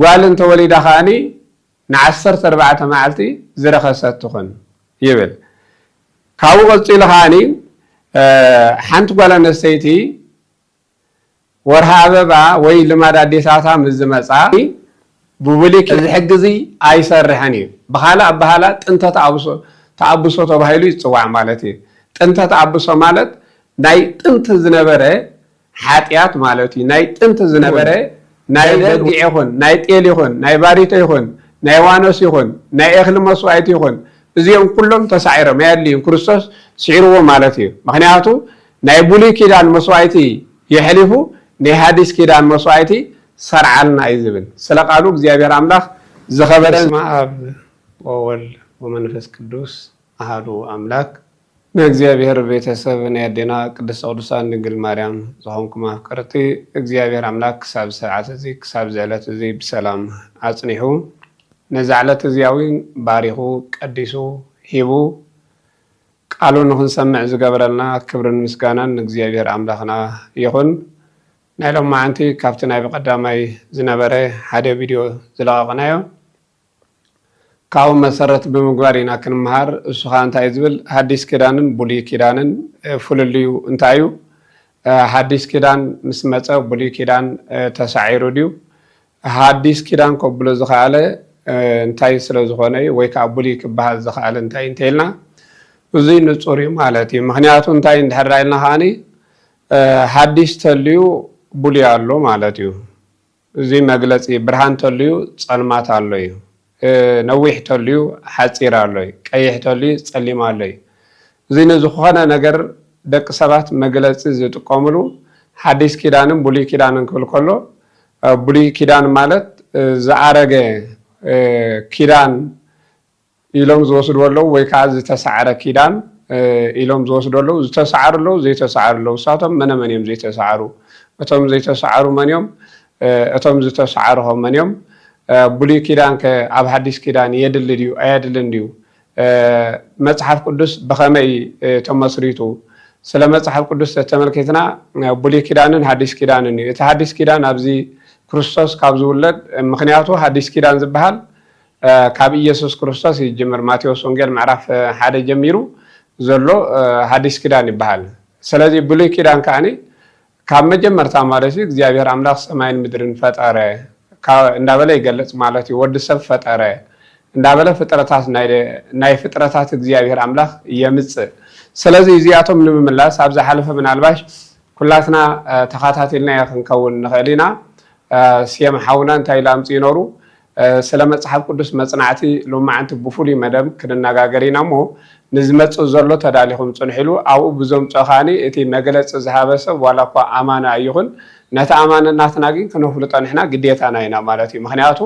قال انت وليدا خاني نعسرت 4 معلتي زرخست تخن يبل كاو قلت لخاني حنت قال نستيتي ورها بابا وي لما داديساتا مزمصا بوليك الحجزي ايسرحني بحالا طنت تعبسو تبايلو يصواع مالتي طنت تعبسو مالت ناي طنت زنبره حاتيات مالتي ناي طنت زنبره ناي دغ يخون ناي طيل يخون ناي باريت يخون ناي وانوس يخون ناي اخل مسوايت يخون እዚኦም ኩሎም ተሳዒሮም ያድልዮም ክርስቶስ ሲዕርዎ ማለት እዩ ምክንያቱ ናይ ብሉይ ኪዳን መስዋዕቲ ይሕልፉ ናይ ሐዲስ ኪዳን መስዋዕቲ ሰርዓልና እዩ ዝብል ስለ ቃሉ እግዚአብሔር አምላክ ዘኸበረ አብ ወወልድ ወመንፈስ ቅዱስ አሐዱ አምላክ እግዚአብሔር ቤተሰብ ነያደና ቅድስት ቅዱሳን ድንግል ማርያም ዝኾንኩም አፍቀርቲ እግዚአብሔር አምላክ ክሳብ ሰዓት እዚ ክሳብ ዘዕለት እዚ በሰላም አጽኒሑ نزعلت زياوين باريخو قديسو هيبو قالو نخن سمع زغبرلنا كبرن مسكانان እግዚአብሔር አምላክና ይሁን ናይሎም ማንቲ ካፕቴናይ በቀዳማይ ዝነበረ ሓደ ቪዲዮ ዝለቀቅናዮ ካው መሰረት በመግባሪና ክንማር እሱ ኻንታይ ዝብል ሐዲስ ኪዳንን ብሉይ ኪዳንን ፍልልዩ እንታዩ ሐዲስ ኪዳን ምስመፀ ብሉይ ኪዳን ተሳዒሩ ዲዩ ሐዲስ ኪዳን ኮብሎ ዝኻለ እንታይ ስለ ዝኾነ ወይ ከዓ ብሉይ ክበሃል ዝኽኣል እንታይ እንተይልና እዚ ንጹር ማለት እዩ ምክንያቱ እንታይ እንድሕራይልና ኻኒ ሐዲስ ተልዩ ብሉይ ኣሎ ማለት እዩ እዚ መግለጺ ብርሃን ተልዩ ጸልማት ኣሎ እዩ ነዊሕ ተልዩ ሓጺር ኣሎ እዩ ቀይሕ ተልዩ ጸሊም ኣሎ እዩ እዚ ንዝኾነ ነገር ደቂ ሰባት መግለጺ ዝጥቀምሉ ሐዲስ ኪዳንን ብሉይ ኪዳንን ክብል ከሎ ብሉይ ኪዳን ማለት ዝኣረገ ኪዳን ኢሎም ዝወስድወለው ወይ ከዓ ዝተሰዓረ ኪዳን ኢሎም ዝወስድወለው ዝተሰዓሩለው ዘይተሰዓሩለው ሳቶም መነመን እዮም ዘይተሰዓሩ እቶም ዘይተሰዓሩ መንዮም እቶም ዝተሰዓሩ መንዮም ብሉይ ኪዳን ከአብ ሐዲስ ኪዳን የድል ዲዩ አያድልን ዲዩ መጽሐፍ ቅዱስ በከመይ ተመስሪቱ ስለ መጽሐፍ ቅዱስ ተመልከትና ብሉይ ኪዳንን ሐዲስ ኪዳንን እቲ ሐዲስ ኪዳን አብዚ ክርስቶስ ካብ ዝውለድ ምክንያቱ ሐዲስ ኪዳን ዝበሃል ካብ ኢየሱስ ክርስቶስ ይጅምር ማቴዎስ ወንጌል ምዕራፍ 1 ጀሚሩ ዘሎ ሐዲስ ኪዳን ይበሃል ስለዚ ብሉይ ኪዳን ካኒ ካብ መጀመርታ ማለት እግዚአብሔር አምላክ ሰማይን ምድርን ፈጠረ እንዳበለ ይገለጽ ማለት ወድ ሰብ ፈጠረ እንዳበለ ፍጥረታት ናይ ፍጥረታት እግዚአብሔር አምላክ የምጽ ስለዚ እዚያቶም ንምምላስ አብዛ ሐለፈ ምናልባሽ ኩላትና ተኻታተልና ያክንከውን ንኸሊና ሲያም ሓውና እንታይ ላምጽ ይኖሩ ስለ መጽሐፍ ቅዱስ መጽናዕቲ ሎማዓንቲ ብፉሉይ መደብ ክንነጋገሪና ሞ ንዝመጽ ዘሎ ተዳሊኹም ጽንሒሉ አው ብዙም ጾኻኒ እቲ መግለጽ ዝሃበሰ ዋላ እኳ አማና ይኹን ነታ አማናናትና ግን ከነፍልጦ ንሕና ግዴታና ኢና ማለት እዩ ምክንያቱ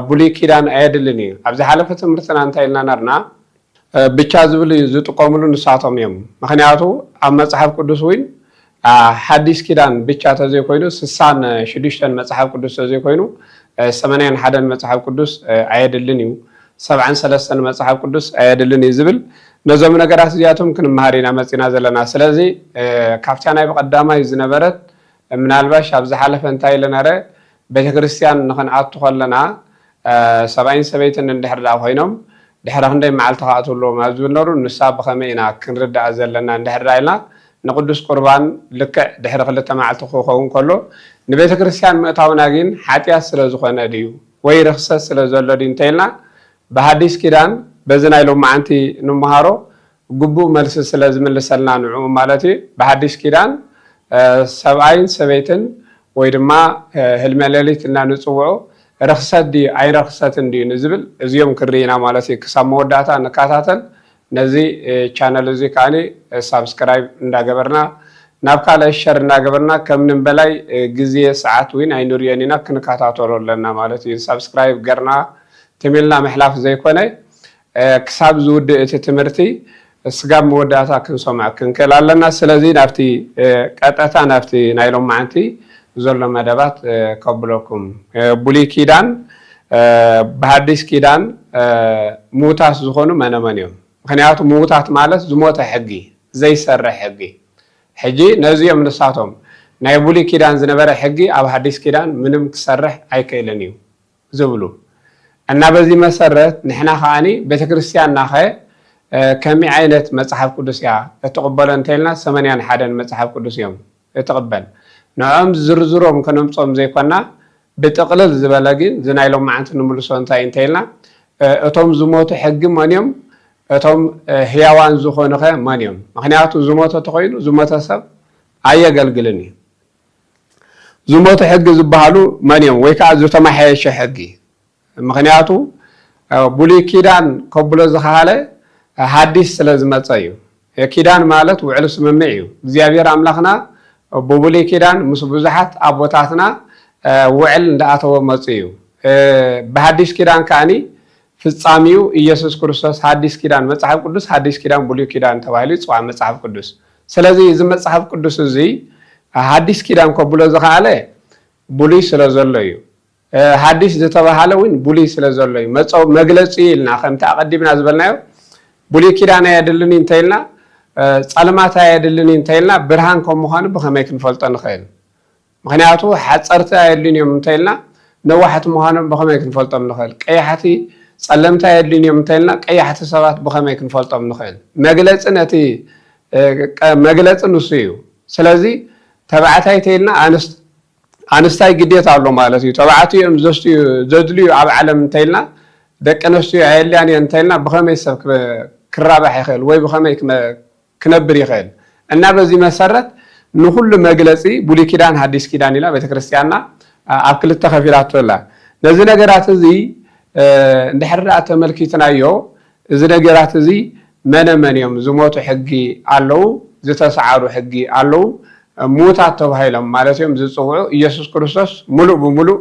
ብሉይ ኪዳን አያድልን እዩ ኣብዚ ሓለፈ ትምህርትና እንታይ ኢልና ነርና ብቻ ዝብል ዝጥቀምሉ ንሳቶም እዮም ምክንያቱ ኣብ መጽሐፍ ቅዱስ ወይ ሐዲስ ኪዳን ብቻ ተዘይኮይኑ 66 መጽሐፍ ቅዱስ ተዘይኮይኑ 81 መጽሐፍ ቅዱስ አያድልን እዩ 73 መጽሐፍ ቅዱስ አያድልን እዩ ዝብል ነዞም ነገራት እዚያቶም ክንማሃሪና መጽና ዘለና ስለዚ ካፕቴናይ በቀዳማይ ዝነበረት ምናልባሽ ኣብ ዝሓለፈ እንታይ ለነረ ቤተክርስቲያን ንኽንኣቱ ከለና ሰብኣይን ሰበይትን እንድሕርዳ ኮይኖም ድሕሪ ክንደይ መዓልቲ ካኣትውሎም ኣብ ዝብነሩ ንሳ ብኸመይ ኢና ክንርዳእ ዘለና እንድሕርዳ ኢልና ንቅዱስ ቁርባን ልክዕ ድሕሪ 2 መዓልቲ ክኸውን ከሎ ንቤተ ክርስቲያን ምእታውና ግን ሓጢያት ስለ ዝኾነ ድዩ ወይ ርክሰት ስለ ዘሎ ድዩ እንተይልና ብሐዲስ ኪዳን በዚ ናይ ሎማዓንቲ ንምሃሮ ግቡእ መልሲ ስለ ዝምልሰልና ንዑ ማለት እዩ ብሐዲስ ኪዳን ሰብኣይን ሰበይትን ወይ ድማ ህልመ ሌሊት እና ንጽውዑ ርክሰት ድዩ ኣይረክሰትን ድዩ ንዝብል እዚኦም ክርኢና ማለት እዩ ክሳብ መወዳእታ ንካታተል ነዚ ቻናል እዚ ካኒ ሳብስክራይብ እንዳገበርና ናብ ካልእ ሸር እንዳገበርና ከምንም በላይ ጊዜ ሰዓት ወይ አይኑርየኒና ክንካታተሎ ለና ማለት እዩ ሳብስክራይብ ገርና ተሚልና መሕላፍ ዘይኮነ ክሳብ ዝውድ እቲ ትምህርቲ ስጋብ መወዳእታ ክንሰማዕ ክንከላለና ስለዚ ናብቲ ቀጠታ ናብቲ ናይሎም ማዓንቲ ዘሎ መደባት ከብለኩም ብሉይ ኪዳን በሐዲስ ኪዳን ሙታስ ዝኾኑ መነመን እዮም ምክንያቱ ሙታት ማለት ዝሞተ ሕጊ ዘይሰርሕ ሕጊ ሕጂ ነዚኦም ንሳቶም ናይ ብሉይ ኪዳን ዝነበረ ሕጊ ኣብ ሐዲስ ኪዳን ምንም ክሰርሕ ኣይከኢልን እዩ زبلو أنا بزي مسرت نحنا خاني بتكريستيان ناخه كمي عينة مصحف قدس يا تقبل انتلنا 81 مصحف قدس يوم يتقبل نعم زرزرهم كنم صوم زي كنا بتقلل زبلاجين زنايلهم معنت نملسو انتلنا اتوم زموت حق مانيوم اتوم هيوان زخونه مانيوم مخنياتو زموت تخوينو زموت سب ايغلغلني زموت حق زبحالو مانيوم ويكا زتمحيش حقي مخنياتو بولي كيدان قبلو زخاله حديث سلازمصايو كيدان مالت وعلو سممعيو እግዚአብሔር አምላኽና በቡሊ ኪዳን ምስ ብዙሓት አቦታትና ውዕል እንዳአተወ መጽዩ በሐዲስ ኪዳን ካኒ ፍጻሚው ኢየሱስ ክርስቶስ ሐዲስ ኪዳን መጽሐፍ ቅዱስ ሐዲስ ኪዳን ቡሊ ኪዳን ተባይሉ ጽዋ መጽሐፍ ቅዱስ ስለዚህ እዚ መጽሐፍ ቅዱስ እዚ ሐዲስ ኪዳን ከብሎ ዘኻለ ቡሊ ስለዘለዩ ሐዲስ ዝተባሃለ ወይን ቡሊ ስለዘለዩ መግለጽ ይልና ከምታ አቀዲምና ዝበልናዮ ቡሊ ኪዳን ያደልኒ እንተይልና ጻልማታ ያደልኒ እንተይልና ብርሃን ከመሆኑ በከመይ ክንፈልጦ ንኽእል ምክንያቱ ሓጸርታ ያደልኒዮም እንተይልና ነዋሕት መሆኑ በከመይ ክንፈልጦ ንኽእል ቀያሕቲ ጸለምታ ያደልኒዮም እንተይልና ቀያሕቲ ሰባት በከመይ ክንፈልጦ ንኽእል መግለጽ ነቲ መግለጽ ንሱ እዩ ስለዚ ተባዕታይ ተይልና አንስታይ ግዴታ አሎ ማለት እዩ ተባዕትዮም ዘድልዩ ኣብ ዓለም እንተይልና ደቂ ኣንስትዮ ኣየልያን እንተይልና በከመይ ሰብ ክራባሕ ይኽእል ወይ በከመይ ክነብር ይኽእል እና በዚህ መሰረት ንኩሉ መግለጺ ቡሊ ኪዳን ሐዲስ ኪዳን ኢላ ቤተክርስቲያንና ኣብ ክልተ ከፊላትላ ነዚ ነገራት እዚ እንድሕር ተመልኪትናዮ እዚ ነገራት እዚ መነመንዮም ዝሞቱ ሕጊ ኣለው ዝተሰዓሩ ሕጊ ኣለው ሙታት ተባሂሎም ማለት እዮም ዝጽውዑ ኢየሱስ ክርስቶስ ሙሉእ ብሙሉእ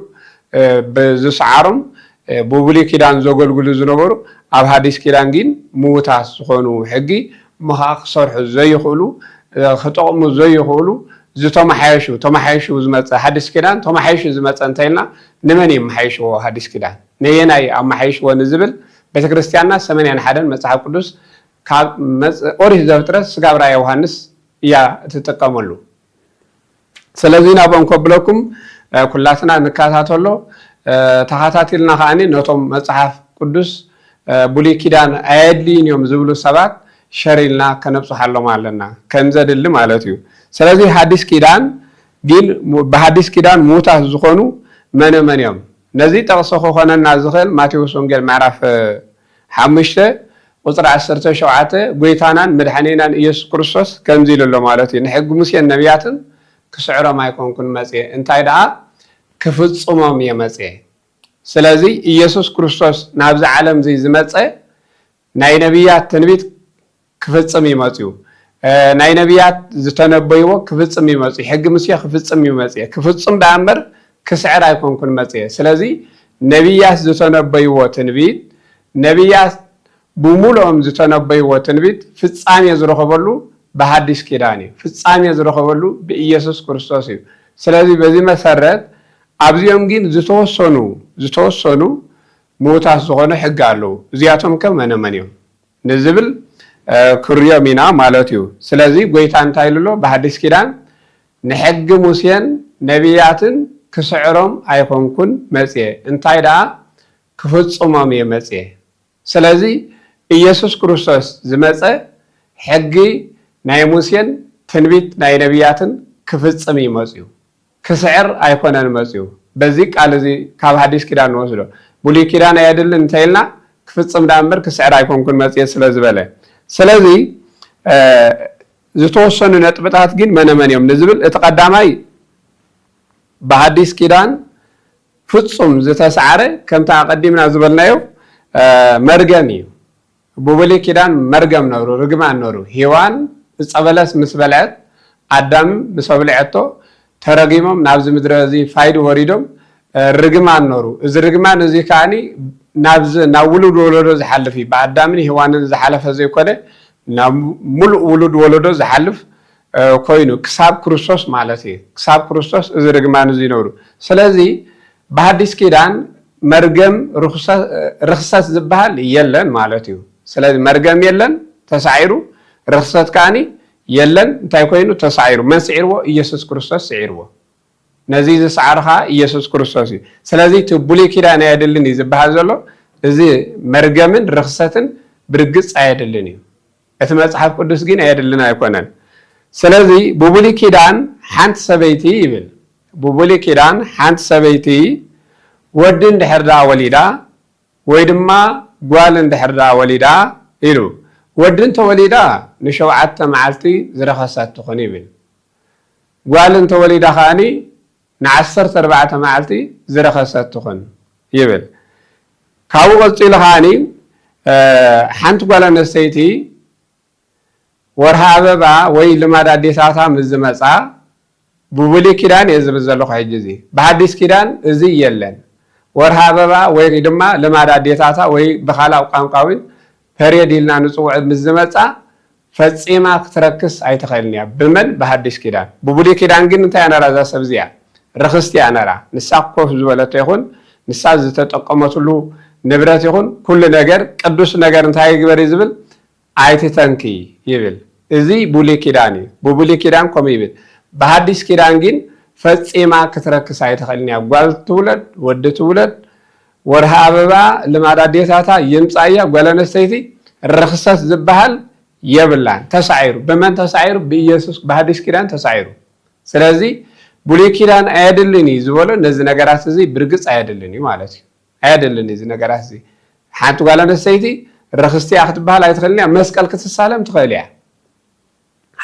ብዝሰዓሮም በቡሊ ኪዳን ዘገልግሉ ዝነበሩ ኣብ ሐዲስ ኪዳን ግን ሙታት ዝኾኑ ሕጊ መኻኽሰርሑ ዘይኽእሉ ክጠቕሙ ዘይኽእሉ ተመሓይሹ ዝመፀ ሐዲስ ኪዳን ተመሓይሹ ዝመፀ እንተይልና ንመን የመሓይሽዎ ሐዲስ ኪዳን ነየናይ ኣመሓይሽዎ ንዝብል ቤተክርስቲያንና 81 መጽሐፍ ቅዱስ ካብ ኦሪት ዘፍጥረት ስጋብ ራእየ ዮሐንስ እያ ትጥቀመሉ ስለዚህ ናቦም ከብለኩም ኩላትና ንካታተሎ ተኻታቲልና ኻኒ ነቶም መጽሐፍ ቅዱስ ቡሊ ኪዳን ኣየድልዮም ዝብሉ ሰባት ሸሪልና ከነብጽሓሎም ኣለና ከምዘድሊ ማለት እዩ ስለዚህ ሐዲስ ኪዳን ግን በሐዲስ ኪዳን ሙታት ዝኾኑ መነመን እዮም ነዚ ጠቕሶ ኮነና ዝኽእል ማቴዎስ ወንጌል ምዕራፍ 5 ቁጥር 17 ጎይታናን መድኃኒናን ኢየሱስ ክርስቶስ ከምዚ ኢሉሎ ማለት እዩ ንሕጊ ሙሴን ነቢያትን ክስዕሮም ኣይኮንኩን መጽየ እንታይ ደኣ ክፍጽሞም የመጽ ስለዚ ኢየሱስ ክርስቶስ ናብዚ ዓለም እዚ ዝመጸ ናይ ነቢያት ትንቢት ክፍጽም ይመጽዩ ናይ ነቢያት ዝተነበይዎ ክፍጽም ይመጽዩ ሕጊ ሙሴ ክፍጽም ይመጽየ ክፍጽም ዳእምበር ክስዕር ኣይኮንኩን መጽየ ስለዚ ነቢያት ዝተነበይዎ ትንቢት ነቢያት ብሙሉኦም ዝተነበይዎ ትንቢት ፍጻሜ ዝረኸበሉ በሐዲስ ኪዳን እዩ ፍጻሜ ዝረኸበሉ በኢየሱስ ክርስቶስ እዩ ስለዚ በዚ መሰረት ኣብዚኦም ግን ዝተወሰኑ ሙታት ዝኾኑ ሕጊ ኣለው እዚኣቶም ከም መነመን እዮም ንዝብል ክርዮም ኢና ማለት እዩ ስለዚ ጎይታ እንታይ ኢሉሎ በሐዲስ ኪዳን ንሕጊ ሙሴን ነቢያትን ክስዕሮም ኣይኮንኩን መጽየ እንታይ ደኣ ክፍጽሞም እየ መጽየ ስለዚ ኢየሱስ ክርስቶስ ዝመጸ ሕጊ ናይ ሙሴን ትንቢት ናይ ነቢያትን ክፍጽም ይመጽዩ ክስዕር ኣይኮነን መጽዩ በዚ ቃል እዚ ካብ ሐዲስ ኪዳን ወስዶ ቡሊ ኪዳን ኣየድልን እንተይልና ክፍጽም ዳእምበር ክስዕር ኣይኮንኩን መጽየ ስለዝበለ ስለዚ ዝተወሰኑ ነጥብታት ግን መነመን እዮም ንዝብል እቲ ቀዳማይ በሐዲስ ኪዳን ፍጹም ዝተሰዓረ ከምታ ቀዲምና ዝበልናዮ መርገም እዩ በቡሊ ኪዳን መርገም ነሩ ርግማን ነሩ ሔዋን ጸበለስ ምስ በልዐት ኣዳም ምስ በልዐቶ ተረጊሞም ናብዚ ምድረ እዚ ፋይድ ወሪዶም ርግማን ነሩ እዚ ርግማን እዚ ካኒ ናብ ውሉድ ወለዶ ዝሓልፍ እዩ ብኣዳምን ሔዋንን ዝሓለፈ ዘይኮነ ናብ ሙሉእ ውሉድ ወለዶ ዝሓልፍ ኮይኑ ክሳብ ክርስቶስ ማለት እዩ ክሳብ ክርስቶስ እዚ ርግማን እዚ ነሩ ስለዚ በሐዲስ ኪዳን መርገም ርክሰት ዝበሃል የለን ማለት እዩ ስለዚ መርገም የለን ተሳዒሩ ርክሰት ካኒ የለን እንታይ ኮይኑ ተሳዒሩ መን ስዒርዎ ኢየሱስ ክርስቶስ ስዒርዎ نزي زسعرها يسوع كريستوس سلازي تبولي كده أنا يدلني زبهازلو زي مرجمن رخصتن برجس أيدلني أثناء صحاب قدوس جين أيدلنا يكونن سلازي ببولي كيدان حنت سبيتي يبل ببولي كيدان حنت سبيتي ودن دحردا وليدا ويدما قوالن دحردا وليدا إلو ودن توليدا نشوعت معلتي زرخصات تخوني بل قوالن توليدا خاني نعسر تربعة معلتي زرخصات تخون يبل كاو قلتي لخاني حنت قوالن السيتي ورها بابا وي لماذا ديساتا مزمصا ببولي كيدان يزبزلو خيجزي بحديث كيدان ازي يلن ورها بابا وي دما لماذا ديساتا وي بخالاو قانقاوين فريد يلنا نصوع مزمصا فصيما كتركس ايتخيلنيا بمن بحديث كيدان ببولي كيدان ግን እንታይ አነራ ዘሰብዚያ ረክስቲ አነራ ንሳቆፍ ዝበለተ ይኹን ንሳ ዝተጠቀመቱሉ ንብረት ይኹን ኩሉ ነገር ቅዱስ ነገር እንታይ ይግበር ይዝብል አይተንኪ ይብል እዚ ቡሊ ኪዳን ቡሊ ኪዳን ኮም ይብል በሐዲስ ኪዳን ግን ፈጽማ ክትረክስ አይተኸልኒያ ጓል ትውለድ ወድ ትውለድ ወርሃ አበባ ለማዳዴታታ ይምጻያ ጓለነሰይቲ ረክሰት ዝበሃል የብላን ተሳይሩ በመን ተሳይሩ በኢየሱስ በሐዲስ ኪዳን ተሳይሩ ስለዚህ ቡሊ ኪዳን አይደልኒ ዝበለ እነዚህ ነገራት እዚ ብርግጽ አይደልኒ ማለት አይደልኒ እዚ ነገራት እዚ ሓንቱ ጓለነሰይቲ رخصتي أخذ بحال يتخليها مسكال كتسالم تخليها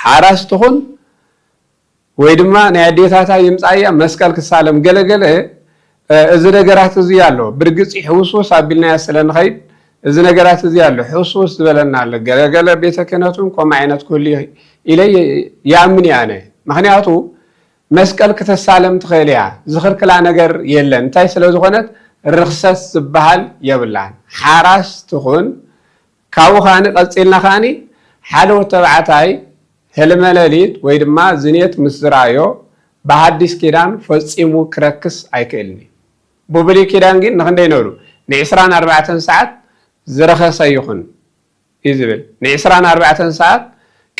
حراس تخون ويدما نعديتها يمسايا مسكال كتسالم قل إذا نقرأت زيالو برقص حوصوص عبلنا يسلن خيد إذا نقرأت زيالو حوصوص بلنا قل بيتكناتهم كوم عينات كلي إلي يأمني أنا مخنياتو مسكال كتسالم تخليها زخر كلا نقر يلن تايسلو زخونت رخصت بحال يبلان حراس تخون كاو خاني قصيلنا خاني حلو تبعتاي هلملاليت ويدما زنيت مسرايو بحديث كيدان فصيمو كركس ايكلني بوبلي كيدان جين نخندي نورو نعسران 4 ساعات زرخص يخون يزبل نعسران 4 ساعات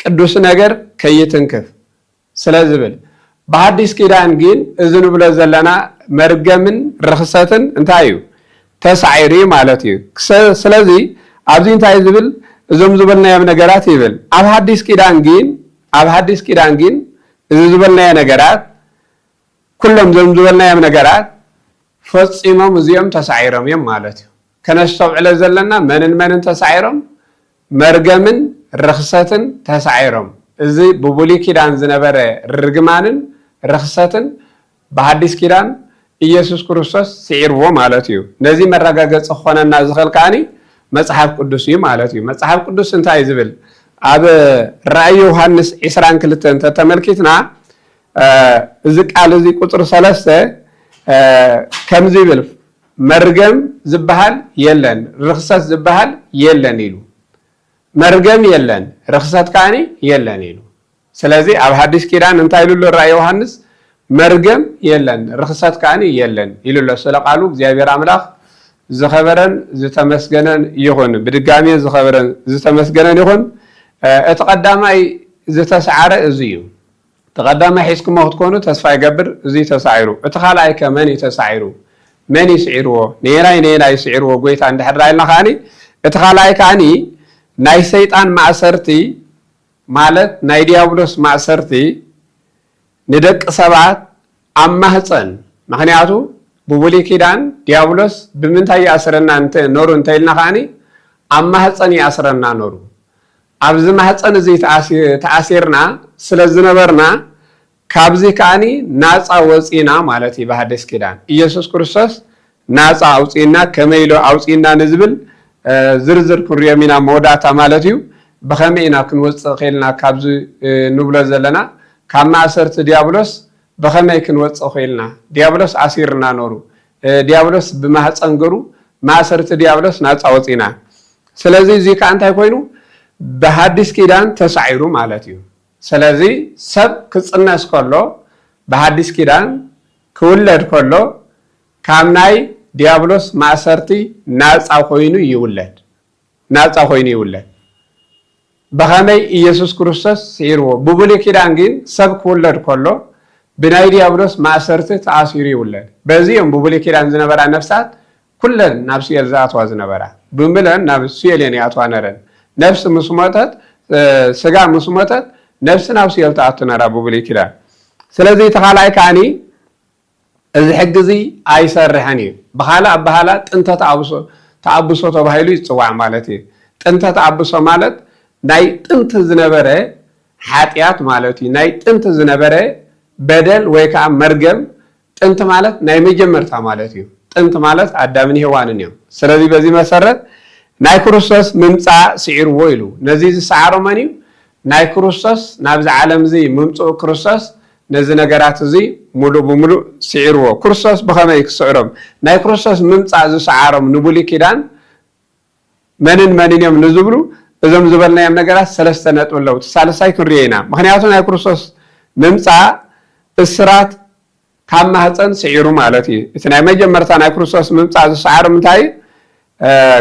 قدوس ነገር ከየተንከፍ ስለዝብል በሐዲስ ኪዳን ግን እዝኑ ብለ ዘለና መርገምን ረክሰትን እንታዩ ተሳይሪ ማለት እዩ ስለዚህ ኣብዚ እንታይ ዝብል እዞም ዝበልናዮም ነገራት ይብል ኣብ ሐዲስ ኪዳን ግን እዚ ዝበልናዮ ነገራት ኩሎም ዞም ዝበልናዮም ነገራት ፈጽሞም እዚኦም ተሳይሮም እዮም ማለት እዩ ከነስተውዕለ ዘለና መንን ተሳይሮም መርገምን ረክሰትን ተሳይሮም እዚ ብቡሊ ኪዳን ዝነበረ ርግማንን ረክሰትን በሐዲስ ኪዳን ኢየሱስ ክርስቶስ ሲዕርዎ ማለት እዩ ነዚ መረጋገጽ ኾነና ዝኸልካኒ መጽሐፍ ቅዱስ እዩ ማለት እዩ መጽሐፍ ቅዱስ እንታይ ዝብል ኣብ ራእይ ዮሐንስ 22 ተመልኪትና እዚ ቃል እዚ ቁጥር 3 ከም ዝብል መርገም ዝበሃል የለን ርክሰት ዝበሃል የለን ኢሉ መርገም የለን ርክሰት ካኒ የለን ኢሉ ስለዚህ ኣብ ሐዲስ ኪዳን እንታይ ኢሉ ራእይ ዮሐንስ መርገም የለን ርክሰት ካኒ የለን ኢሉ ስለቃሉ እግዚአብሔር አምላክ ዝኸበረን ዝተመስገነን ይኹን ብድጋሚ ዝኸበረን ዝተመስገነን ይኹን እቲ ቀዳማይ ዝተሰዓረ እዚ እዩ ተቀዳማይ ሒዝኩም ክትኮኑ ተስፋ ይገብር እዚ ተሳዒሩ እቲ ካልኣይ ከመን ተሳዒሩ መን ይስዒርዎ ነናይ ይስዒርዎ ጎይታ እንድሕር ኢልና ካኒ እቲ ካልኣይ ካኒ ናይ ሰይጣን ማእሰርቲ ማለት ናይ ዲያብሎስ ማእሰርቲ ንደቂ ሰባት ኣብ ማህፀን ምክንያቱ ببولي كيدان ديابلوس بمنتهي أسرنا أنت نورو انتهينا خاني أما هتصني أسرنا نورو أبز ما هتصن زي تأثيرنا سلزنا برنا كابزي كاني ناس أوزينا مالتي بهدس كيدان يسوع كريستوس ناس أوزينا كميلو أوزينا نزبل زرزر كريمينا موداتا مالتيو بخمينا كنوز خيلنا كابزي نبلا زلنا كما أسرت ديابلوس بخمي كنوز خيلنا ديابلوس أسيرنا نورو ديابلوس بمهات أنجرو ما أسرت ديابلوس ناس أوزينا سلازي زي كأنت هيكوينو بهدس كيدان تسعيرو مالتيو سلازي سب كتصناس كله بهدس كيدان كولد كله كامناي ديابلوس ما أسرتي ناس أخوينو يولد ناس أخوينو يولد بخامي يسوع كريستوس سيرو ببولي كيدان جين سب كولد كله بناي ديابلوس ما أسرت تأثيري ولا بزيهم ببولي كيران زنبرا نفسات كلن نفسي الزات وزنبرا بملن نفسي اللي أتوانرن نفس مسموتات سجا مسموتات نفس نفسي التعطنا رابو ببولي كيران سلازي تخالعي كاني إذا حجزي أيسر رحني بحالا أنت تعبسو تبهيلو يتسوع مالتي أنت تعبسو مالت ناي أنت زنبرا حاتيات مالتي ناي أنت زنبرا بدل ويكا مرجم أنت مالت ناي مجمرتا مالتي أنت مالت عدامني هوانن يوم سلازي بزي مسرت ناي كروسوس ممصا سعير ويلو نزيز سعارو منيو ناي كروسوس نابز عالم زي ممصو كروسوس نزي نغرات زي مولو بمولو سعيرو كروسوس بخما يكسعرم ناي كروسوس ممصا زي سعارم نبولي كيدان منن يوم نزبلو እዞም ዝበልናዮም ነገራት ሰለስተ ነጥብ ኣለው ሳልሳይ ክርየና ምክንያቱ ናይ ክርስቶስ ምምፃ እስራት ካብ ማህፀን ስዒሩ ማለት እዩ እቲ ናይ መጀመርታ ናይ ክርስቶስ ምምፃ ዝሰዓሩ ምንታይ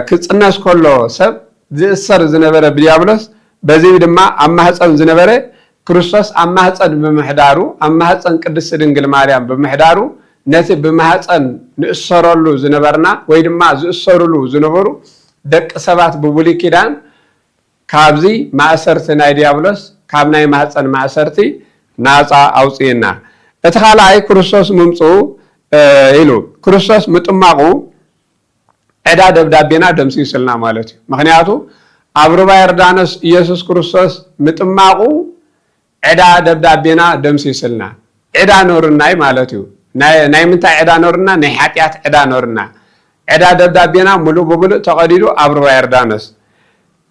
ክፅነስ ከሎ ሰብ ዝእሰር ዝነበረ ብዲያብሎስ በዚ ድማ ኣብ ማህፀን ዝነበረ ክርስቶስ ኣብ ማህፀን ብምሕዳሩ ኣብ ማህፀን ቅድስት ድንግል ማርያም ብምሕዳሩ ነቲ ብማህፀን ንእሰረሉ ዝነበርና ወይ ድማ ዝእሰሩሉ ዝነበሩ ደቂ ሰባት ብብሉይ ኪዳን ካብዚ ማእሰርቲ ናይ ዲያብሎስ ካብ ናይ ማህፀን ማእሰርቲ ናፃ ኣውፅየና እቲ ካልኣይ ክርስቶስ ምምፁ ኢሉ ክርስቶስ ምጥማቁ ዕዳ ደብዳቤና ደምሲስልና ማለት እዩ ምክንያቱ ኣብ ሩባ ዮርዳኖስ ኢየሱስ ክርስቶስ ምጥማቁ ዕዳ ደብዳቤና ደምሲስልና ዕዳ ኖርናይ ማለት እዩ ናይ ምንታይ ዕዳ ኖርና ናይ ሓጢያት ዕዳ ኖርና ዕዳ ደብዳቤና ሙሉእ ብሙሉእ ተቀዲዱ ኣብ ሩባ ዮርዳኖስ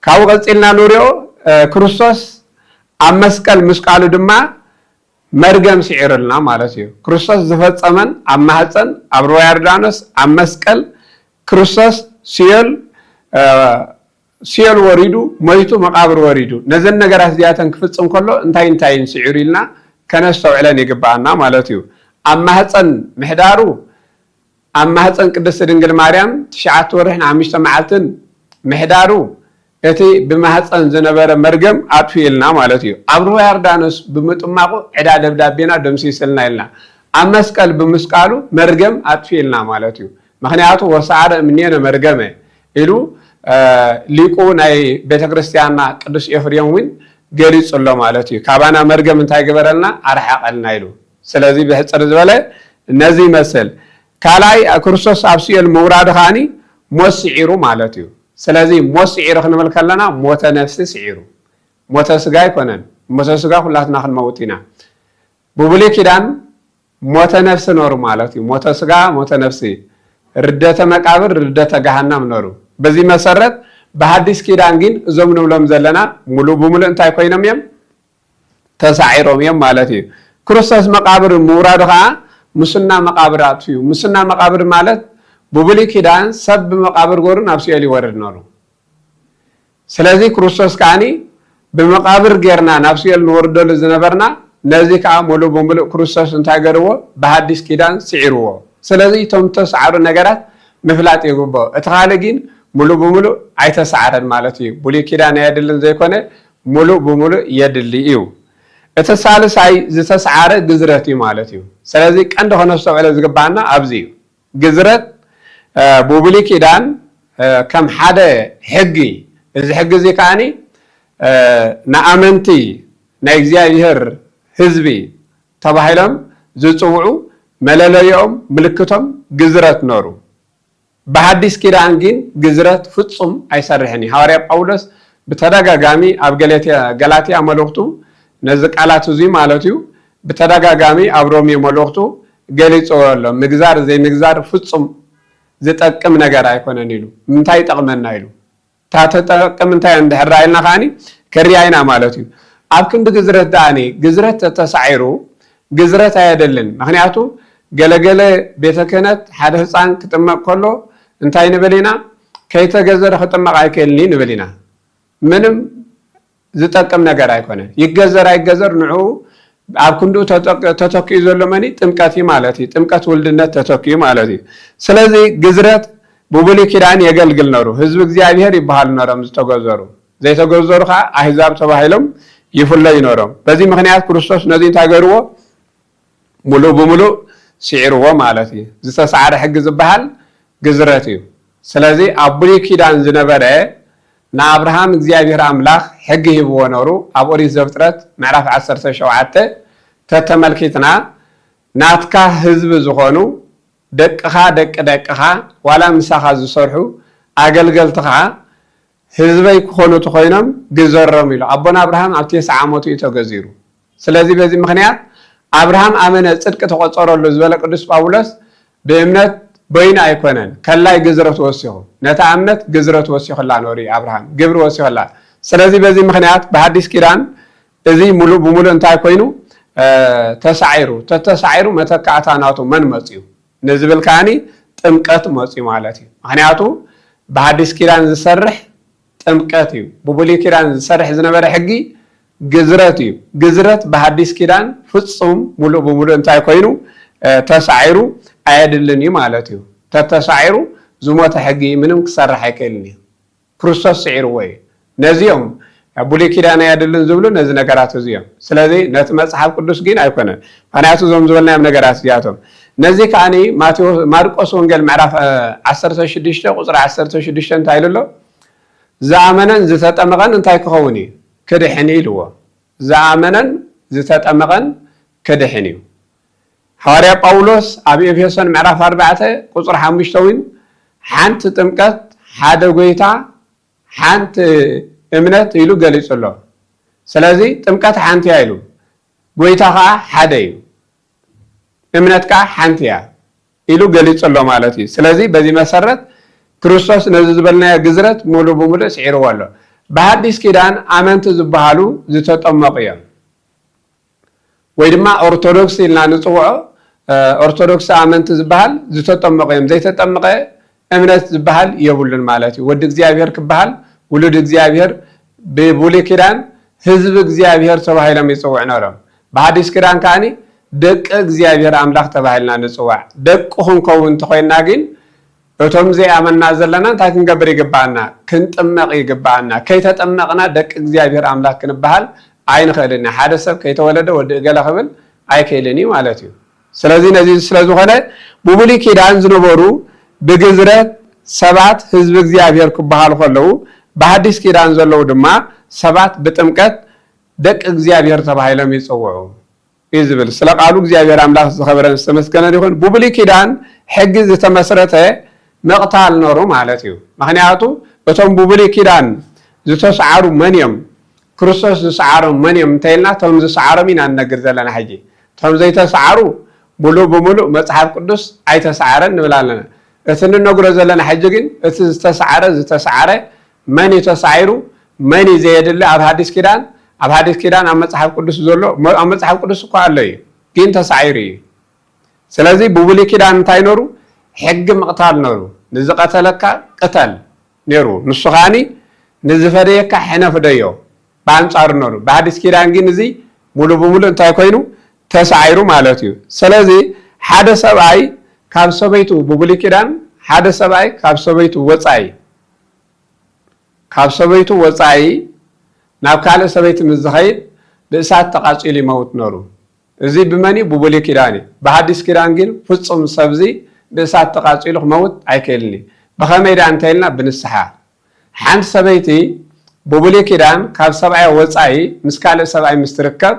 ካብኡ ቀፂልና ንሪኦ ክርስቶስ ኣብ መስቀል ምስቃሉ ድማ መርገም ሲዒርልና ማለት እዩ ክርስቶስ ዝፈፀመን ኣብ ማህፀን ኣብ ሩባ ዮርዳኖስ ኣብ መስቀል ክርስቶስ ሲኦል ወሪዱ ሞይቱ መቃብር ወሪዱ ነዘን ነገራት እዚኣተን ክፍፅም ከሎ እንታይ ሲዒሩ ኢልና ከነስተውዕለን ይግባአና ማለት እዩ ኣብ ማህፀን ምሕዳሩ ኣብ ማህፀን ቅድስት ድንግል ማርያም 9 ወርሕን 5 መዓልትን ምሕዳሩ እቲ ብማህፀን ዝነበረ መርገም ኣጥፊልና ማለት እዩ ኣብ ሩባ ዮርዳኖስ ብምጥማቁ ዕዳ ደብዳቤና ደምሲስልና ኢልና ኣብ መስቀል ብምስቃሉ መርገም ኣጥፊልና ማለት እዩ ምክንያቱ ወሰዓረ እምኔነ መርገመ ኢሉ ሊቁ ናይ ቤተክርስትያንና ቅዱስ ኤፍሬም ውን ገሊፁሎ ማለት እዩ ካባና መርገም እንታይ ገበረልና ኣርሓቀልና ኢሉ ስለዚ ብሕፅር ዝበለ ነዚ ይመስል ካልኣይ ክርስቶስ ኣብ ሲኦል ምውራዱ ከዓኒ ሞት ሲዒሩ ማለት እዩ ስለዚ ሞት ሲዒሩ ክንብል ከለና ሞተ ነፍሲ ሲዒሩ ሞተ ስጋ ኣይኮነን ሞተ ስጋ ኩላትና ክንመውት ኢና ብብሉይ ኪዳን ሞተ ነፍሲ ኖሩ ማለት እዩ ሞተ ስጋ ሞተ ነፍሲ ርደተ መቃብር ርደተ ገሃነም ኖሩ በዚ መሰረት በሐዲስ ኪዳን ግን እዞም ንብሎም ዘለና ሙሉእ ብሙሉእ እንታይ ኮይኖም እዮም ተሳዒሮም እዮም ማለት እዩ ክርስቶስ መቃብር ምውራዱ ከዓ ሙስና መቃብር ኣጥፍዩ ሙስና መቃብር ማለት ብብሉይ ኪዳን ሰብ ብመቃብር ገይሩ ናብ ሲኦል ይወርድ ነሩ ስለዚ ክርስቶስ ከዓኒ ብመቃብር ጌርና ናብ ሲኦል ንወርደሉ ዝነበርና ነዚ ከዓ ሙሉእ ብሙሉእ ክርስቶስ እንታይ ገርዎ በሐዲስ ኪዳን ስዒርዎ ስለዚ እቶም ተሰዓሩ ነገራት ምፍላጥ ይግብኦ እቲ ካልእ ግን ሙሉእ ብሙሉእ ኣይተሰዓረን ማለት እዩ ብሉይ ኪዳን የድልን ዘይኮነ ሙሉእ ብሙሉእ የድሊ እዩ እቲ ሳልሳይ ዝተሰዓረ ግዝረት እዩ ማለት እዩ ስለዚ ቀንዲ ከነስተውዕሎ ዝግባአና ኣብዚ እዩ ግዝረት ብብሉይ ኪዳን ከም ሓደ ሕጊ እዚ ሕጊ እዚ ከዓኒ ንኣመንቲ ናይ እግዚኣብሔር ህዝቢ ተባሂሎም ዝፅውዑ መለለይኦም ምልክቶም ግዝረት ኖሩ በሐዲስ ኪዳን ግን ግዝረት ፍጹም ኣይሰርሕን እዩ ሐዋርያ ጳውሎስ ብተደጋጋሚ ኣብ ገላትያ መልእኽቱ ነዚ ቃላት እዚ ማለት እዩ ብተደጋጋሚ ኣብ ሮሜ መልእኽቱ ገሊፁ ኣሎ ምግዛር ዘይምግዛር ፍጹም ዝጠቅም ነገር ኣይኮነን ኢሉ እንታይ ይጠቅመና ኢሉ ታተጠቅም እንታይ እንድሕር ኢልና ከዓኒ ከርያይና ማለት እዩ ኣብ ክንዲ ግዝረት ዳኣኒ ግዝረት ተሳዒሩ ግዝረት ኣየደልን ምክንያቱ ገለገለ ቤተ ክህነት ሓደ ህፃን ክጥመቅ ከሎ እንታይ ንብል ኢና ከይተገዘረ ክጥመቅ ኣይክእልኒ ንብል ኢና ምንም ዝጠቅም ነገር ኣይኮነን ይገዘር ኣይገዘር ንዑ ኣብ ክንዱ ተተኪኡ ዘሎ መኒ ጥምቀት እዩ ማለት እዩ ጥምቀት ውልድነት ተተኪኡ ማለት እዩ ስለዚ ግዝረት ብብሉይ ኪዳን የገልግል ነሩ ህዝቢ እግዚኣብሔር ይበሃሉ ነሮም ዝተገዘሩ ዘይተገዘሩ ከዓ ኣህዛብ ተባሂሎም ይፍለዩ ነሮም በዚ ምክንያት ክርስቶስ ነዚ እንታይ ገይርዎ ሙሉእ ብሙሉእ ስዒርዎ ማለት እዩ ዝተሰዓረ ሕጊ ዝበሃል ግዝረት እዩ ስለዚ ኣብ ብሉይ ኪዳን ዝነበረ ንኣብርሃም እግዚአብሔር ኣምላኽ ሕጊ ሂብዎ ነሩ ኣብ ኦሪት ዘፍጥረት ምዕራፍ 17 ተተመልኪትና ናትካ ህዝቢ ዝኾኑ ደቅኻ ደቅኻ ዋላ ምሳኻ ዝሰርሑ ኣገልገልትኻ ህዝበይ ክኾኑ ተኮይኖም ግዘሮም ኢሉ ኣቦና ኣብርሃም ኣብ 9 ዓመቱ እዩ ተገዚሩ ስለዚ በዚ ምክንያት ኣብርሃም ኣመነ ጽድቅ ተቆጸረሉ ዝበለ ቅዱስ ጳውሎስ ብእምነት በይና ኣይኮነን ከላይ ግዝረት ወሲኹ ነታ እምነት ግዝረት ወሲኹላ ኖሪ ኣብርሃም ግብሪ ወሲኹላ ስለዚ በዚ ምክንያት በሐዲስ ኪዳን እዚ ሙሉእ ብሙሉእ እንታይ ኮይኑ ተሳዒሩ መተካእታ ናቱ መን መጽዩ ንዝብል ካኒ ጥምቀት መጽዩ ማለት እዩ ምክንያቱ በሐዲስ ኪዳን ዝሰርሕ ጥምቀት እዩ ብብሉይ ኪዳን ዝሰርሕ ዝነበረ ሕጊ ግዝረት እዩ ግዝረት በሐዲስ ኪዳን ፍጹም ሙሉእ ብሙሉእ እንታይ ኮይኑ ተሳዒሩ ኣየድልን እዩ ማለት እዩ ተተሳዒሩ ዝሞተ ሕጊ ምንም ክሰርሕ ኣይክእልን እዩ ክርስቶስ ስዒርዎ እዩ ነዚኦም ብሉይ ኪዳን ኣየድልን ዝብሉ ነዚ ነገራት እዚኦም ስለዚ ነቲ መጽሓፍ ቅዱስ ግን ኣይኮነን ምክንያቱ እዞም ዝበልናዮም ነገራት እዚኣቶም ነዚ ከዓኒ ማርቆስ ወንጌል ምዕራፍ 16 ቁፅሪ 16 እንታይ ኢሉ ኣሎ ዝኣመነን ዝተጠመቐን እንታይ ክኸውን እዩ ክድሕን ኢልዎ ዝኣመነን ዝተጠመቐን ክድሕን እዩ ሐዋርያ ጳውሎስ ኣብ ኤፌሶን ምዕራፍ 4 ቁፅሪ 5 እውን ሓንቲ ጥምቀት ሓደ ጎይታ ሓንቲ እምነት ኢሉ ገሊጹ ኣሎ ስለዚ ጥምቀት ሓንቲ እያ ኢሉ ጎይታ ከዓ ሓደ እዩ እምነት ከዓ ሓንቲ እያ ኢሉ ገሊጹ ኣሎ ማለት እዩ ስለዚ በዚ መሰረት ክርስቶስ ነዚ ዝበልናዮ ግዝረት ሙሉእ ብሙሉእ ስዒርዎ ኣሎ በሐዲስ ኪዳን ኣመንቲ ዝበሃሉ ዝተጠመቑ እዮም ወይ ድማ ኦርቶዶክስ ኢልና ንጽውዖ ኦርቶዶክስ ኣመንቲ ዝበሃል ዝተጠመቑ እዮም ዘይተጠመቐ እምነት ዝበሃል የብሉን ማለት እዩ ወዲ እግዚአብሔር ክበሃል ውሉድ እግዚአብሔር ብብሉይ ኪዳን ህዝቢ እግዚአብሔር ተባሂሎም ይጽውዑ ነሮም በሐዲስ ኪዳን ከዓኒ ደቂ እግዚአብሔር ኣምላኽ ተባሂልና ንጽዋዕ ደቂ ክንከውን ተኮይና ግን እቶም ዘይኣመና ዘለና እንታይ ክንገብር ይግባአና ክንጥመቕ ይግባአና ከይተጠመቕና ደቂ እግዚአብሔር ኣምላኽ ክንበሃል ኣይንኽእልን ሓደ ሰብ ከይተወለደ ወዲ ገለ ክብል ኣይክእልን ማለት እዩ ስለዚ ነዚ ስለዝኾነ ብብሉይ ኪዳን ዝነበሩ ብግዝረት ሰባት ህዝቢ እግዚአብሔር ክበሃሉ ከለዉ በሐዲስ ኪዳን ዘለዉ ድማ ሰባት ብጥምቀት ደቂ እግዚአብሔር ተባሂሎም ይጽውዑ ይዝብል ስለ ቃሉ እግዚአብሔር ኣምላኽ ዝኸበረን ዝተመስገነ ይኹን ብብሉይ ኪዳን ሕጊ ዝተመስረተ መቕታል ኖሩ ማለት እዩ ምክንያቱ እቶም ብብሉይ ኪዳን ዝተሰዓሩ መን እዮም ክርስቶስ ዝሰዓሮም መን እዮም እንተኢልና እቶም ዝሰዓሮም ኢና ንነግር ዘለና ሕጂ እቶም ዘይተሰዓሩ ሙሉእ ብሙሉእ መጽሓፍ ቅዱስ ኣይተሰዓረን ንብል ኣለና እቲ ንነግሮ ዘለና ሕጂ ግን እቲ ዝተሰዓረ መን እዩ ተሳዒሩ መን እዩ ዘየድሊ ኣብ ሐዲስ ኪዳን ኣብ መጽሓፍ ቅዱስ ዘሎ ኣብ መጽሓፍ ቅዱስ እኳ ኣሎ እዩ ግን ተሳዒሩ እዩ ስለዚ ብብሉይ ኪዳን እንታይ ኖሩ ሕጊ ምቕታል ኖሩ ንዝቐተለካ ቅተል ነይሩ ንሱ ኻኒ ንዝፈደየካ ሕነፍ ደዮ በኣንጻሩ ኖሩ በሐዲስ ኪዳን ግን እዚ ሙሉእ ብሙሉእ እንታይ ኮይኑ ተሳዒሩ ማለት እዩ ስለዚ ሓደ ሰብኣይ ካብ ሰበይቱ ብብሉይ ኪዳን ሓደ ሰብኣይ ካብ ሰበይቱ ወፃኢ ናብ ካልእ ሰበይቲ ምስ ዝኸይድ ብእሳት ተቃጺሉ ይመውት ኖሩ እዚ ብመኒ ብብሉይ ኪዳን እዩ በሐዲስ ኪዳን ግን ፍጹም ሰብዚ ብእሳት ተቃጺሉ ክመውት ኣይክእልኒ ብኸመይ ዳ እንተኢልና ብንስሓ ሓንቲ ሰበይቲ ብብሉይ ኪዳን ካብ ሰብኣይ ወፃኢ ምስ ካልእ ሰብኣይ ምስ ትርከብ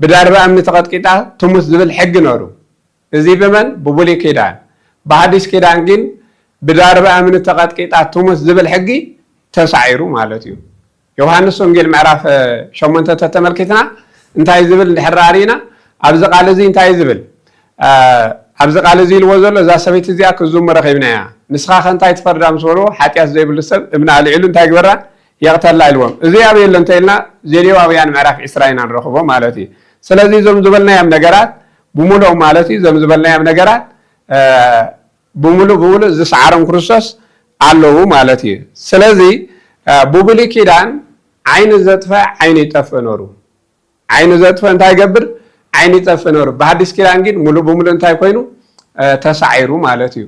ብዳርባ እምኒ ተቐጥቂጣ ትሙት ዝብል ሕጊ ኖሩ እዚ ብመን ብብሉይ ኪዳን በሐዲስ ኪዳን ግን ብዳርባ እምኒ ተቐጥቂጣ ትሙት ዝብል ሕጊ ተሳዒሩ ማለት እዩ ዮሐንስ ወንጌል ምዕራፍ 8 ተተመልኪትና እንታይ ዝብል እንድሕራሪና ኣብዚ ቃል እዚ እንታይ ዝብል ኣብዚ ቃል እዚ ኢልዎ ዘሎ እዛ ሰበይቲ እዚኣ ክዙም ረኺብና እያ ንስኻ ከንታይ ትፈርዳ ምስ በልዎ ሓጢኣት ዘይብሉ ሰብ እምና ኣልዒሉ እንታይ ግበራ የቕተላ ኢልዎም እዚ ኣብ የሎ እንተኢልና ዘሌዋውያን ምዕራፍ 20 ኢና ንረኽቦ ማለት እዩ ስለዚ እዞም ዝበልናዮም ነገራት ብሙሉእ ማለት እዩ እዞም ዝበልናዮም ነገራት ብሙሉእ ዝሰዓሮም ክርስቶስ ኣለዉ ማለት እዩ ስለዚ ብብሉይ ኪዳን ዓይኒ ዘጥፈ ዓይኒ ይጠፍእ ኖሩ ዓይኒ ዘጥፈ እንታይ ይገብር ዓይኒ ይጠፍእ ኖሩ በሐዲስ ኪዳን ግን ሙሉእ ብሙሉእ እንታይ ኮይኑ ተሳዒሩ ማለት እዩ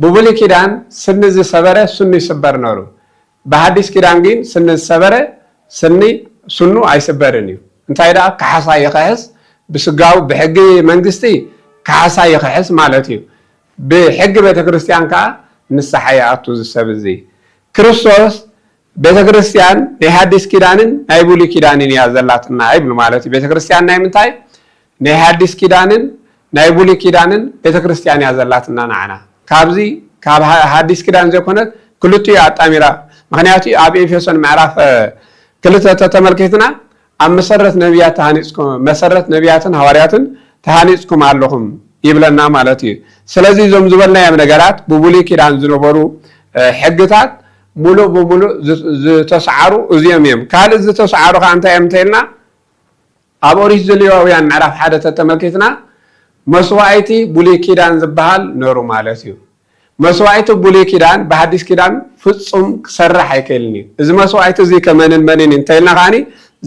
ብብሉይ ኪዳን ስኒ ዝሰበረ ስኑ ይስበር ኖሩ በሐዲስ ኪዳን ግን ስኒ ዝሰበረ ስኑ ኣይስበርን እዩ እንታይ ደኣ ካሓሳ ይኸሕስ بسقاو بحق منجستي كعسا يخحس مالتي بحق بيت كريستيان كا نسحياتو السبزي كريستوس بيت كريستيان نهاديس كيدانن نايبولي كيدانن يا زلاتنا ايبل مالتي بيت كريستيان ناي منتاي نهاديس كيدانن نايبولي كيدانن بيت كريستيان يا زلاتنا نعنا كابزي كاب حديث كيدان زيكونت كلتي አጣሚራ ምክንያቱ አብ ኤፌሶን ምዕራፍ ክልተ ተተመልከትና አመሰረት ነቢያት ታኒጽኩም መሰረት ነቢያትን ሐዋርያትን ታኒጽኩም አለሁም ይብለና ማለት እዩ ስለዚህ ዞም ዝበልና ያም ነገራት በቡሊ ኪዳን ዝነበሩ ሕግታት ሙሉ በሙሉ ዝተሰዓሩ እዚኦም ካል ዝተሰዓሩ ካንተ የምተልና አብ ኦሪት ዘሌዋውያን ምዕራፍ 1 ተተመልከትና መስዋዕቲ ቡሊ ኪዳን ዝበሃል ነሩ ማለት እዩ መስዋዕቱ ቡሊ ኪዳን በሐዲስ ኪዳን ፍጹም ክሰርሕ አይከልኒ እዚ መስዋዕቱ እዚ ከመንን እንተልና ካኒ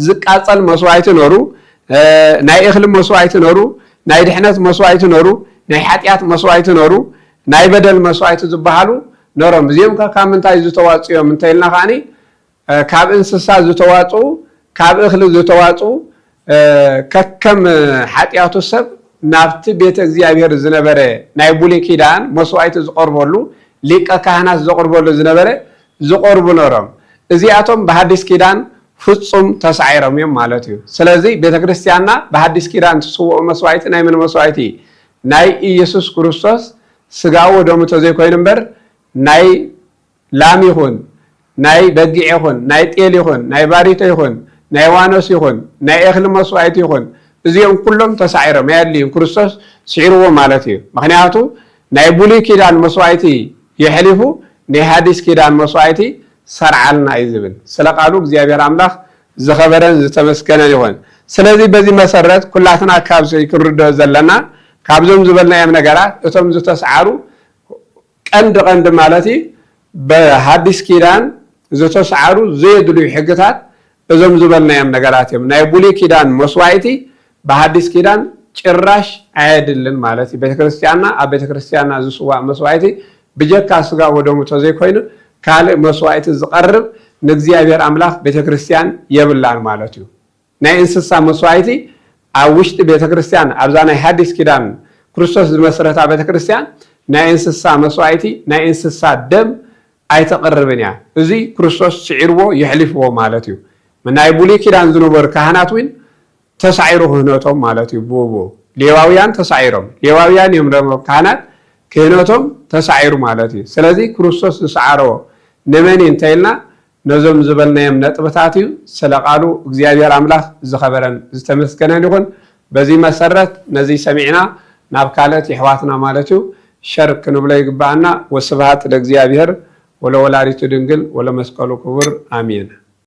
ዝቃጸል መስዋዕቱ ነሩ ናይ እኽሊ መስዋዕቱ ነሩ ናይ ድሕነት መስዋዕቱ ነሩ ናይ ኃጢአት መስዋዕቱ ነሩ ናይ በደል መስዋዕቱ ዝበሃሉ ነሮም እዚኦም ካብ ምንታይ ዝተዋጽዮም እንተልና ካኒ ካብ እንስሳ ዝተዋጹ ካብ እኽሊ ዝተዋጹ ከከም ኃጢአቱ ሰብ ናብቲ ቤተ እግዚአብሔር ዝነበረ ናይ ቡሊ ኪዳን መስዋዕት ዝቆርበሉ ሊቀ ካህናት ዝቆርበሉ ዝነበረ ዝቆርቡ ነሮም እዚአቶም በሐዲስ ኪዳን ፍጹም ተሳዒሮም እዮም ማለት እዩ ስለዚ ቤተ ክርስቲያንና በሐዲስ ኪዳን ተስውኦ መስዋዕት ናይ ምን መስዋዕት ናይ ኢየሱስ ክርስቶስ ስጋው ደሙ ተዘይኮይን እምበር ናይ ላም ይኹን ናይ በጊዕ ይኹን ናይ ጤል ይኹን ናይ ባሪቶ ይኹን ናይ ዋኖስ ይኹን ናይ እኽሊ መስዋዕት ይኹን እዚኦም ኩሎም ተሳዒሮም ያድልዮም ክርስቶስ ሲዒርዎ ማለት እዩ ምክንያቱ ናይ ቡሊ ኪዳን መስዋዕቲ ይሕሊፉ ናይ ሐዲስ ኪዳን መስዋዕቲ ሰርዓልና ይዝብል ስለቃሉ እግዚአብሔር አምላክ ዝኸበረን ዝተመስገነን ይሁን ስለዚህ በዚህ መሰረት ኩላትና ካብዚ ክርዶ ዘለና ካብዞም ዝበልናዮም ነገራት እቶም ዝተሰዓሩ ቀንድ ማለት በሐዲስ ኪዳን ዝተሰዓሩ ዘይድልዩ ሕግታት እዞም ዝበልናዮም ነገራት እዮም ናይ ቡሊ ኪዳን መስዋዕቲ በሐዲስ ኪዳን ጭራሽ አይደልን ማለት ቤተክርስቲያንና አቤተክርስቲያንና ዝስዋዕ መስዋዕቲ በጀካ ስጋ ወደሙ ተዘይኮይኑ ካለ መስዋዕት ዝቀርብ ንእግዚአብሔር አምላክ ቤተክርስቲያን የብላን ማለት እዩ ናይ እንስሳ መስዋዕቲ አውሽጥ ቤተክርስቲያን አብዛና ሐዲስ ኪዳን ክርስቶስ ዝመስረታ ቤተክርስቲያን ናይ እንስሳ መስዋዕቲ ናይ እንስሳ ደም አይተቀርብን ያ እዚ ክርስቶስ ሲዒርዎ ይሕልፍዎ ማለት እዩ ናይ ቡሊ ኪዳን ዝነበሩ ካህናት ወይ ተሳዒሩ ሆነቶም ማለት እዩ ቦቦ ሌዋውያን ተሳዒሮም ሌዋውያን እዮም ደግሞ ካህናት ክህነቶም ተሳዒሩ ማለት እዩ ስለዚ ክርስቶስ ዝሰዓሮ ነመን እንተይልና ነዞም ዝበልናዮም ነጥብታት እዩ ስለቃሉ እግዚአብሔር አምላክ ዝኸበረን ዝተመስገነን ይሁን በዚህ መሰረት ነዚ ሰሚዕና ናብ ካለት ይሕዋትና ማለት እዩ ሸርክ ንብሎ ይግባአና ወስብሃት ለእግዚአብሔር ወለወላዲቱ ድንግል ወለመስቀሉ ክቡር አሜን